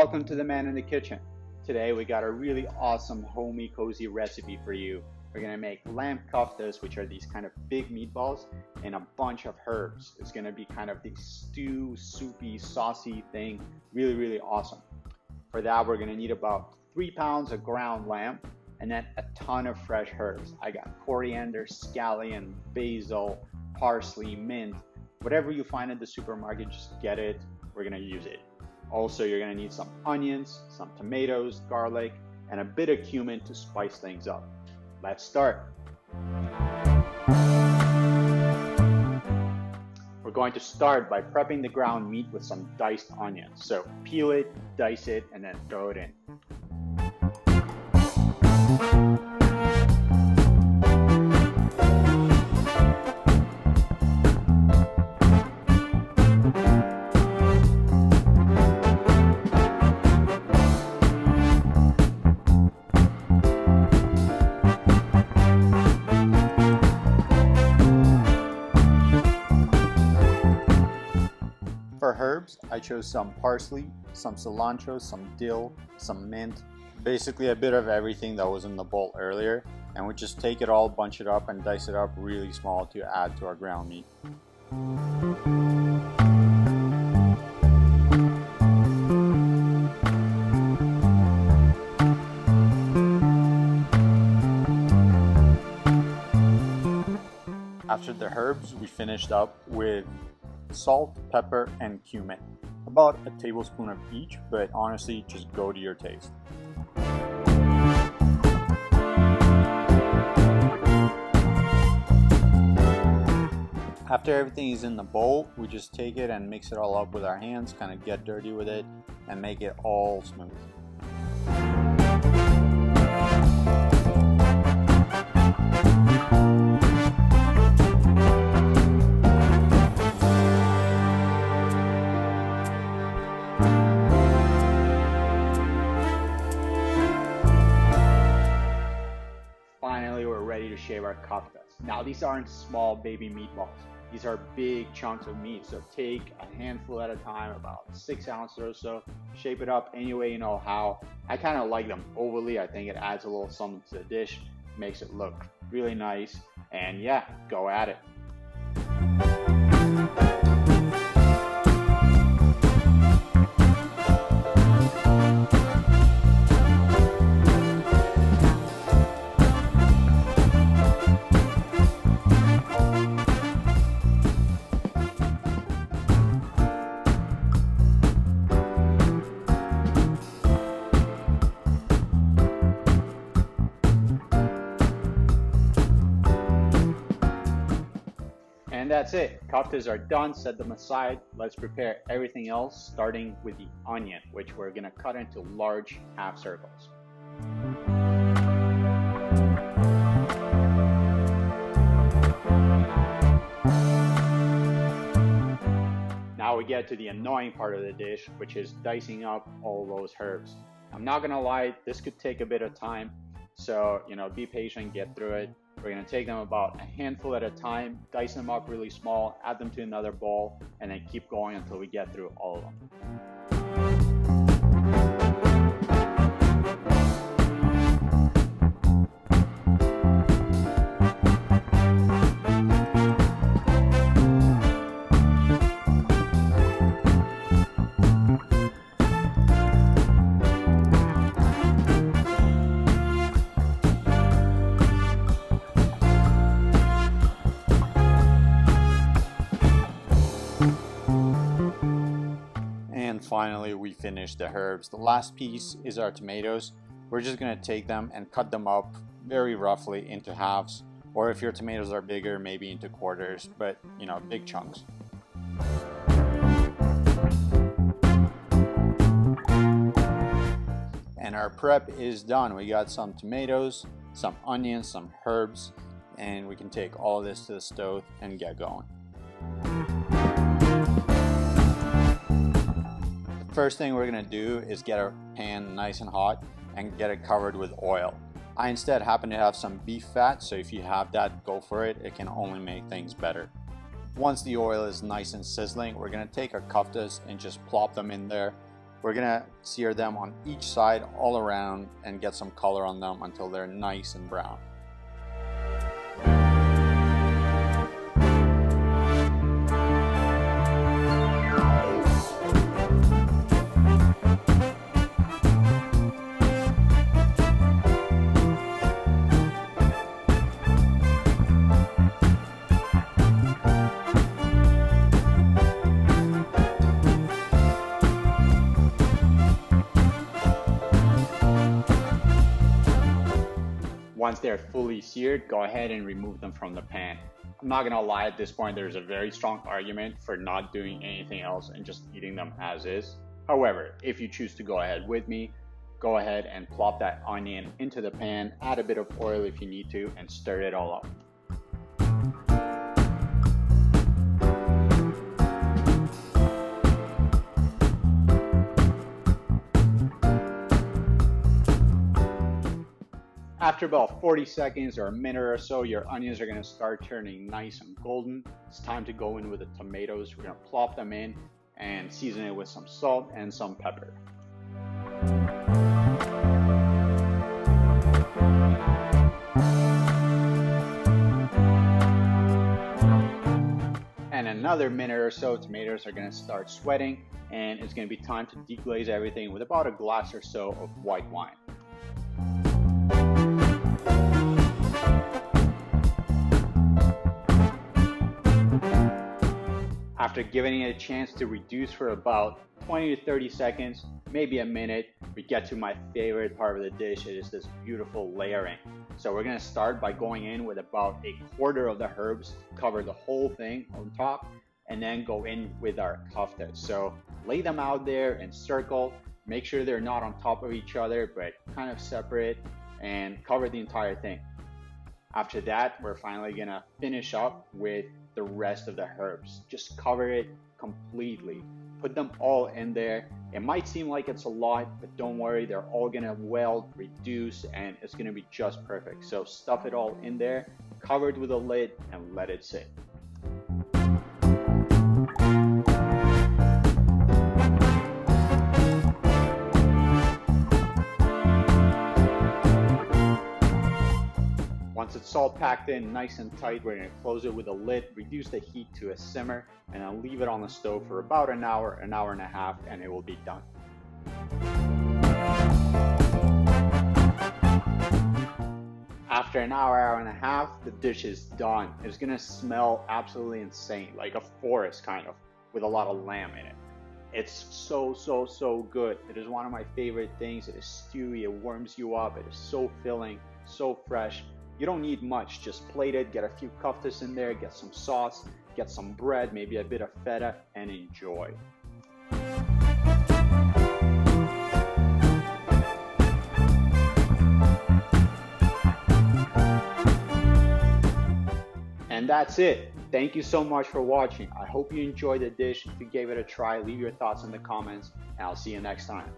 welcome to the Man in the Kitchen. Today we got a really awesome homey cozy recipe for you. We're gonna make lamb kuftas, which are these kind of big meatballs, and a bunch of herbs. It's gonna be kind of this stew, soupy, saucy thing, really awesome. For that we're gonna need about 3 pounds of ground lamb and then a ton of fresh herbs. I got coriander, scallion, basil, parsley, mint, whatever you find at the supermarket, just get it, we're gonna use it. Also, you're gonna need some onions, some tomatoes, garlic, and a bit of cumin to spice things up. Let's start. We're going to start by prepping the ground meat with some diced onions. So peel it, dice it, and then throw it in. For herbs, I chose some parsley, some cilantro, some dill, some mint, basically a bit of everything that was in the bowl earlier, and we just take it all, bunch it up, and dice it up really small to add to our ground meat. After the herbs, we finished up with salt, pepper, and cumin. About a tablespoon of each, but honestly, just go to your taste. After everything is in the bowl, we just take it and mix it all up with our hands, kind of get dirty with it, and make it all smooth. Finally, we're ready to shave our kuftas. Now, these aren't small baby meatballs. These are big chunks of meat. So take a handful at a time, about 6 ounces or so. Shape it up any way you know how. I kind of like them ovally. I think it adds a little something to the dish, makes it look really nice. And yeah, go at it. And that's it. Kuftas are done. Set them aside. Let's prepare everything else, starting with the onion, which we're going to cut into large half circles. Now we get to the annoying part of the dish, which is dicing up all those herbs. I'm not going to lie, this could take a bit of time. So, be patient, get through it. We're going to take them about a handful at a time, dice them up really small, add them to another bowl, and then keep going until we get through all of them. And finally, we finish the herbs. The last piece is our tomatoes. We're just going to take them and cut them up very roughly into halves, or if your tomatoes are bigger, maybe into quarters, but big chunks. And our prep is done. We got some tomatoes, some onions, some herbs, and we can take all of this to the stove and get going. First thing we're going to do is get our pan nice and hot and get it covered with oil. I instead happen to have some beef fat, so if you have that, go for it. It can only make things better. Once the oil is nice and sizzling, we're going to take our kuftas and just plop them in there. We're gonna sear them on each side all around and get some color on them until they're nice and brown. Once they're fully seared, go ahead and remove them from the pan. I'm not gonna lie, at this point there's a very strong argument for not doing anything else and just eating them as is. However, if you choose to go ahead with me, go ahead and plop that onion into the pan, add a bit of oil if you need to, and stir it all up. After about 40 seconds or a minute or so, your onions are going to start turning nice and golden. It's time to go in with the tomatoes. We're going to plop them in and season it with some salt and some pepper. And another minute or so, tomatoes are going to start sweating, and it's going to be time to deglaze everything with about a glass or so of white wine. After giving it a chance to reduce for about 20 to 30 seconds, maybe a minute, we get to my favorite part of the dish. It is this beautiful layering. So we're gonna start by going in with about a quarter of the herbs, cover the whole thing on top, and then go in with our kuftas. So lay them out there in circle, make sure they're not on top of each other, but kind of separate, and cover the entire thing. After that, we're finally gonna finish up with the rest of the herbs. Just cover it completely. Put them all in there. It might seem like it's a lot, but don't worry, they're all gonna weld, reduce, and it's gonna be just perfect. So stuff it all in there, cover it with a lid, and let it sit. Once it's all packed in nice and tight, we're going to close it with a lid, reduce the heat to a simmer, and then leave it on the stove for about an hour and a half, and it will be done. After an hour and a half, the dish is done. It's going to smell absolutely insane, like a forest kind of, with a lot of lamb in it. It's so good. It is one of my favorite things. It is stewy, it warms you up, it is so filling, so fresh. You don't need much, just plate it, get a few kuftas in there, get some sauce, get some bread, maybe a bit of feta, and enjoy. And that's it. Thank you so much for watching. I hope you enjoyed the dish. If you gave it a try, leave your thoughts in the comments, and I'll see you next time.